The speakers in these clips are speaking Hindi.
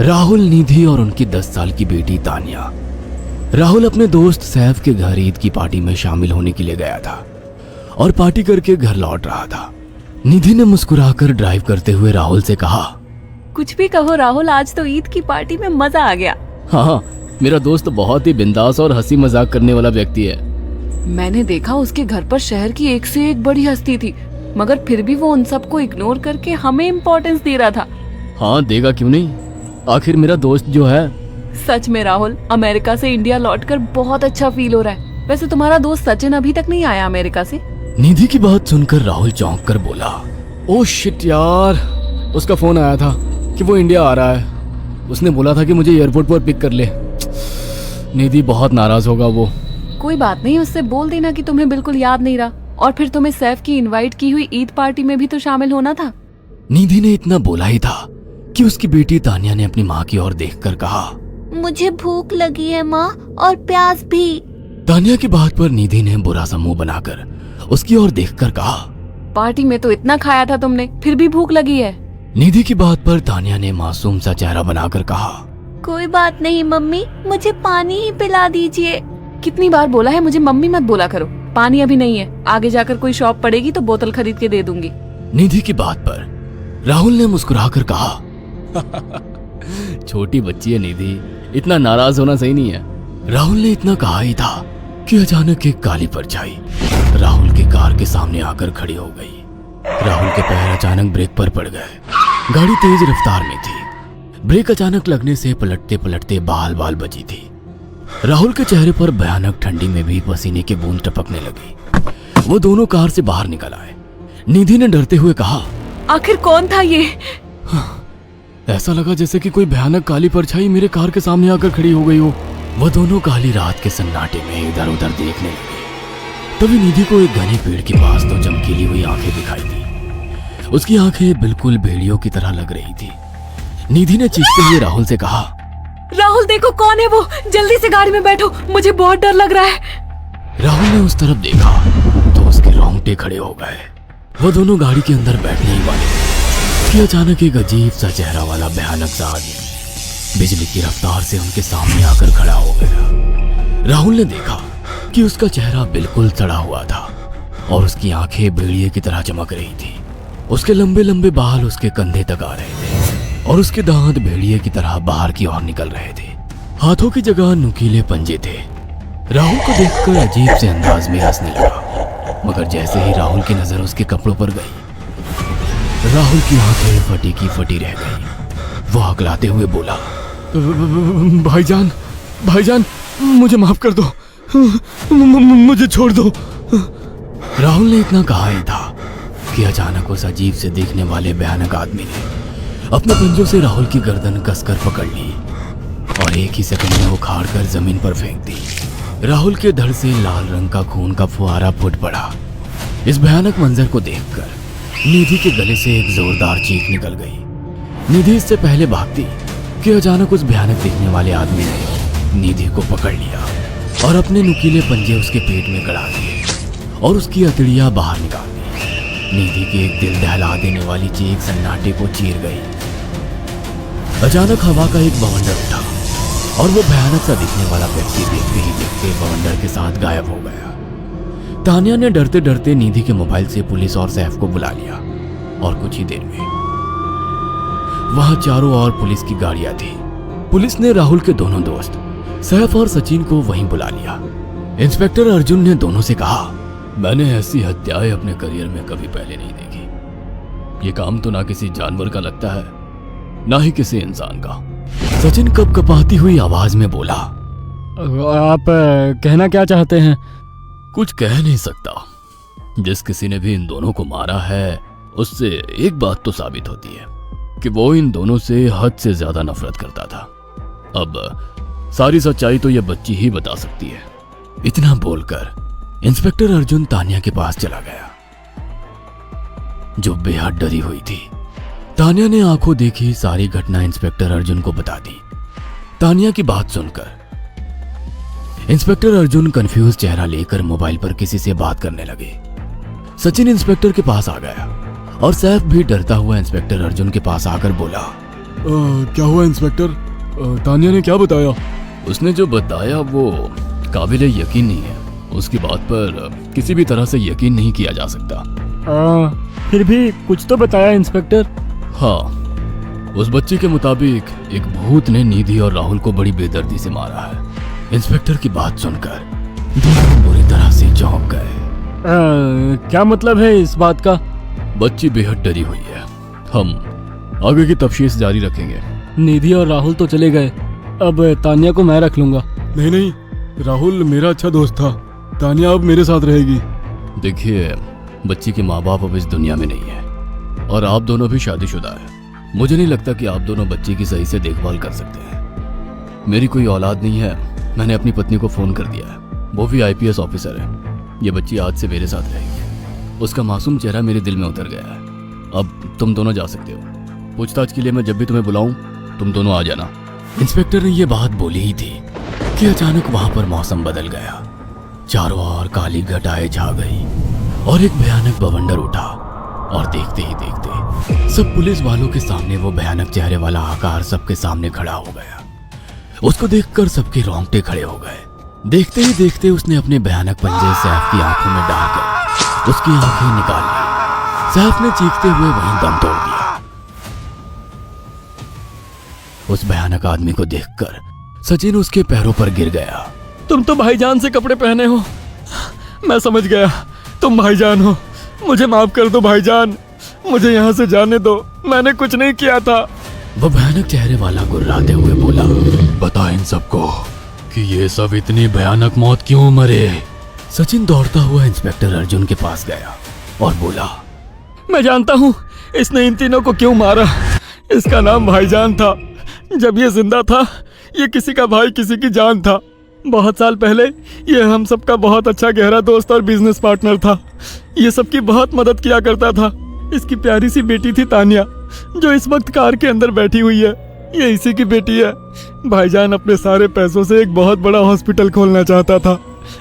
राहुल, निधि और उनकी 10 साल की बेटी तानिया। राहुल अपने दोस्त सैफ के घर ईद की पार्टी में शामिल होने के लिए गया था और पार्टी करके घर लौट रहा था। निधि ने मुस्कुराकर ड्राइव करते हुए राहुल से कहा, कुछ भी कहो राहुल, आज तो ईद की पार्टी में मजा आ गया। हाँ, मेरा दोस्त बहुत ही बिंदास और हंसी मजाक करने वाला व्यक्ति है। मैंने देखा उसके घर पर शहर की एक से एक बड़ी हस्ती थी, मगर फिर भी वो उन सबको इग्नोर करके हमें इम्पोर्टेंस दे रहा था। हाँ, देगा क्यों नहीं, आखिर मेरा दोस्त जो है। सच में राहुल, अमेरिका से इंडिया लौटकर बहुत अच्छा फील हो रहा है। वैसे तुम्हारा दोस्त सचिन अभी तक नहीं आया अमेरिका से? निधि की बात सुनकर राहुल चौंक कर बोला, ओह शिट यार, उसका फोन आया था कि वो इंडिया आ रहा है। उसने बोला था कि मुझे एयरपोर्ट पर पिक कर ले। निधि बहुत नाराज होगा वो। कोई बात नहीं, उससे बोल देना कि तुम्हें बिल्कुल याद नहीं रहा, और फिर तुम्हें सैफ की इनवाइट की हुई ईद पार्टी में भी तो शामिल होना था। निधि ने इतना बोला ही था कि उसकी बेटी तानिया ने अपनी माँ की ओर देखकर कहा, मुझे भूख लगी है माँ, और प्यास भी। तानिया की बात पर निधि ने बुरा सा मुंह बनाकर उसकी ओर देखकर कहा, पार्टी में तो इतना खाया था तुमने, फिर भी भूख लगी है? निधि की बात पर तानिया ने मासूम सा चेहरा बनाकर कहा, कोई बात नहीं मम्मी, मुझे पानी ही पिला दीजिए। कितनी बार बोला है मुझे मम्मी मत बोला करो। पानी अभी नहीं है, आगे जाकर कोई शॉप पड़ेगी तो बोतल खरीद के दे दूंगी। निधि की बात पर राहुल ने मुस्कुराकर कहा, छोटी बच्ची है निधि, इतना नाराज होना सही नहीं है। राहुल ने इतना कहा ही था कि अचानक एक काली परछाई राहुल की कार के सामने आकर खड़ी हो गई। राहुल के पैर अचानक ब्रेक पर पड़ गए। गाड़ी तेज रफ्तार में थी। ब्रेक अचानक लगने से पलटते पलटते बाल बाल बची थी। राहुल के चेहरे पर भयानक ठंडी में भी पसीने की बूंद टपकने लगी। वो दोनों कार से बाहर निकल आए। निधि ने डरते हुए कहा, आखिर कौन था ये? ऐसा लगा जैसे कि कोई भयानक काली परछाई मेरे कार के सामने आकर खड़ी हो गई हो। वो दोनों काली रात के सन्नाटे में इधर उधर देखने लगे। तभी निधि को एक घने पेड़ के पास दो चमकीली हुई आंखें दिखाई दी। उसकी आंखें बिल्कुल भेड़ियों की तरह लग रही थी। निधि ने चीखते हुए राहुल से कहा, राहुल देखो कौन है वो, जल्दी से गाड़ी में बैठो, मुझे बहुत डर लग रहा है। राहुल ने उस तरफ देखा तो उसके रोंगटे खड़े हो गए। वो दोनों गाड़ी के अंदर बैठने ही वाले थे कि अचानक एक अजीब सा चेहरा वाला भयानक सा आदमी बिजली की रफ्तार से उनके सामने आकर खड़ा हो गया। राहुल ने देखा कि उसका चेहरा बिल्कुल सड़ा हुआ था और उसकी आंखें भेड़िए की तरह चमक रही थी। उसके लंबे लंबे बाल उसके कंधे तक आ रहे थे और उसके दांत भेड़िए की तरह बाहर की ओर निकल रहे थे। हाथों की जगह नुकीले पंजे थे। राहुल को देखकर अजीब से अंदाज में हंसने लगा, मगर जैसे ही राहुल की नजर उसके कपड़ों पर गई, राहुल की आंखें फटी की फटी रह गई। वो हकलाते हुए बोला, भाईजान, भाईजान, मुझे माफ कर दो, मुझे छोड़ दो। राहुल ने इतना कहा ही था कि अचानक उस अजीब से देखने वाले भयानक आदमी ने अपने पंजों से राहुल की गर्दन कसकर पकड़ ली और एक ही सेकंड में उखाड़ कर जमीन पर फेंक दी। राहुल के धड़ से लाल रंग का खून का फुहारा फूट पड़ा। इस भयानक मंजर को देखकर निधि के गले से एक जोरदार चीख निकल गई। निधि इससे पहले भागती कि अचानक उस भयानक दिखने वाले आदमी ने निधि को पकड़ लिया और अपने नुकीले पंजे उसके पेट में गड़ा दिए और उसकी अतड़ियां बाहर निकाल दी। निधि की एक दिल दहला देने वाली चीख सन्नाटे को चीर गई। अचानक हवा का एक बवंडर उठा और वो भयानक सा दिखने वाला व्यक्ति देखते ही देखते बवंडर के साथ गायब हो गया। तानिया ने डरते डरते निधि के मोबाइल से पुलिस और सैफ को बुला लिया और कुछ ही देर में वहां चारों ओर पुलिस की गाड़ियां थी। पुलिस ने राहुल के दोनों दोस्त सैफ और सचिन को वहीं बुला लिया। इंस्पेक्टर अर्जुन ने दोनों से कहा, मैंने ऐसी हत्याएं अपने करियर में कभी पहले नहीं देखी। ये काम तो ना किसी जानवर का लगता है, ना ही किसी इंसान का। सचिन कपकपाती हुई आवाज में बोला, आप कहना क्या चाहते हैं? कुछ कह नहीं सकता। जिस किसी ने भी इन दोनों को मारा है उससे एक बात तो साबित होती है कि वो इन दोनों से हद से ज्यादा नफरत करता था। अब सारी सच्चाई तो ये बच्ची ही बता सकती है। इतना बोलकर इंस्पेक्टर अर्जुन तानिया के पास चला गया, जो बेहद डरी हुई थी। तानिया ने आंखों देखी सारी घटना इंस्पेक्टर अर्जुन को बता दी। तानिया की बात सुनकर इंस्पेक्टर अर्जुन कंफ्यूज चेहरा लेकर मोबाइल पर किसी से बात करने लगे। सचिन इंस्पेक्टर के पास आ गया और सैफ भी डरता हुआ इंस्पेक्टर अर्जुन के पास आकर बोला, क्या हुआ इंस्पेक्टर? तानिया ने क्या बताया? उसने जो बताया वो काबिले यकीन नहीं है। उसकी बात पर किसी भी तरह से यकीन नहीं किया जा सकता। फिर भी कुछ तो बताया इंस्पेक्टर। हाँ, उस बच्ची के मुताबिक एक भूत ने निधि और राहुल को बड़ी बेदर्दी से मारा है। इंस्पेक्टर की बात सुनकर दोनों बुरी तरह से चौंक गए। क्या मतलब है इस बात का? बच्ची बेहद डरी हुई है। हम आगे की तफ्तीश जारी रखेंगे। निधि और राहुल तो चले गए, अब तानिया को मैं रख लूंगा। नहीं, राहुल मेरा अच्छा दोस्त था। तानिया अब मेरे साथ रहेगी। देखिए, बच्ची के माँ बाप अब इस दुनिया में नहीं है और आप दोनों भी शादीशुदा है। मुझे नहीं लगता कि आप दोनों बच्ची की सही से देखभाल कर सकते हैं। मेरी कोई औलाद नहीं है। मैंने अपनी पत्नी को फोन कर दिया है, वो भी IPS ऑफिसर है। ये बच्ची आज से मेरे साथ रहेगी। उसका मासूम चेहरा मेरे दिल में उतर गया है। अब तुम दोनों जा सकते हो। पूछताछ के लिए मैं जब भी तुम्हें बुलाऊं तुम दोनों आ जाना। इंस्पेक्टर ने ये बात बोली ही थी कि अचानक वहां पर मौसम बदल गया। चारों ओर काली घटाएं छा गई और एक भयानक बवंडर उठा और देखते ही देखते सब पुलिस वालों के सामने वो भयानक चेहरे वाला आकार सबके सामने खड़ा हो गया। उसको देखकर सबके रोंगटे खड़े हो गए। देखते ही देखते उसने अपने भयानक पंजे सैफ की आंखों में डालकर उसकी आंखें निकाल ली। सैफ ने चीखते हुए वहीं दम तोड़ दिया। उस भयानक आदमी को देखकर सचिन उसके पैरों पर गिर गया। तुम तो भाईजान से कपड़े पहने हो। मैं समझ गया, तुम भाईजान हो। मुझे माफ कर दो भाईजान, मुझे यहाँ से जाने दो। मैंने कुछ नहीं किया था। वो भयानक चेहरे वाला गुर्राते हुए बोला, बता इन सबको कि ये सब इतनी भयानक मौत क्यों मरे। सचिन दौड़ता हुआ इंस्पेक्टर अर्जुन के पास गया और बोला, मैं जानता हूँ इसने इन तीनों को क्यों मारा। इसका नाम भाईजान था। जब ये जिंदा था ये किसी का भाई किसी की जान था। बहुत साल पहले ये हम सबका बहुत अच्छा गहरा दोस्त और बिजनेस पार्टनर था। ये सबकी बहुत मदद किया करता था। इसकी प्यारी सी बेटी थी तानिया, जो इस वक्त कार के अंदर बैठी हुई है। ये इसी की बेटी है। भाईजान अपने सारे पैसों से एक बहुत बड़ा हॉस्पिटल खोलना चाहता था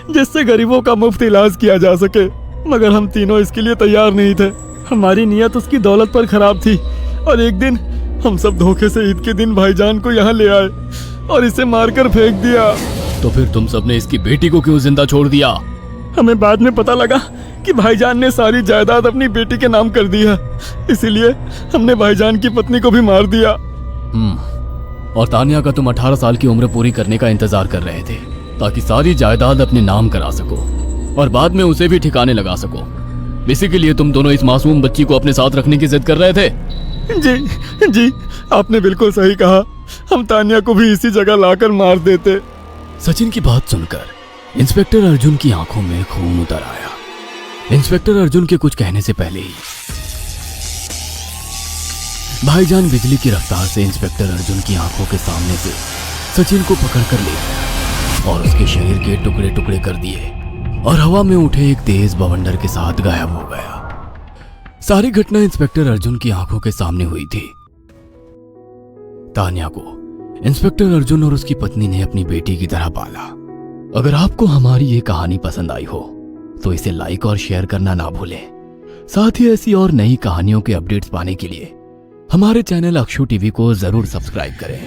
जिससे गरीबों का मुफ्त इलाज किया जा सके, मगर हम तीनों इसके लिए तैयार नहीं थे। हमारी नीयत उसकी दौलत पर खराब थी और एक दिन हम सब धोखे से ईद के दिन भाईजान को यहाँ ले आए और इसे मारकर फेंक दिया। तो फिर तुम सबने इसकी बेटी को क्यों जिंदा छोड़ दिया? हमें बाद में पता लगा कि भाईजान ने सारी जायदाद अपनी बेटी के नाम कर दी है, इसीलिए हमने भाईजान की पत्नी को भी मार दिया। और तानिया का तुम 18 साल की उम्र पूरी करने का इंतजार कर रहे थे ताकि सारी जायदाद अपने नाम करा सको और बाद में उसे भी ठिकाने लगा सको। इसी के लिए तुम दोनों इस मासूम बच्ची को अपने साथ रखने की जिद कर रहे थे। जी, आपने बिल्कुल सही कहा। हम तानिया को भी इसी जगह लाकर मार देते। सचिन की बात सुनकर इंस्पेक्टर अर्जुन की आंखों में खून उतर आया। इंस्पेक्टर अर्जुन के कुछ कहने से पहले ही भाईजान बिजली की रफ्तार से इंस्पेक्टर अर्जुन की आंखों के सामने से सचिन को पकड़कर ले गया और उसके शरीर के टुकड़े टुकड़े कर दिए और हवा में उठे एक तेज बवंडर के साथ गायब हो गया। सारी घटना इंस्पेक्टर अर्जुन की आंखों के सामने हुई थी। तानिया को इंस्पेक्टर अर्जुन और उसकी पत्नी ने अपनी बेटी की तरह पाला। अगर आपको हमारी ये कहानी पसंद आई हो तो इसे लाइक और शेयर करना ना भूलें। साथ ही ऐसी और नई कहानियों के अपडेट्स पाने के लिए हमारे चैनल अक्षु टीवी को जरूर सब्सक्राइब करें।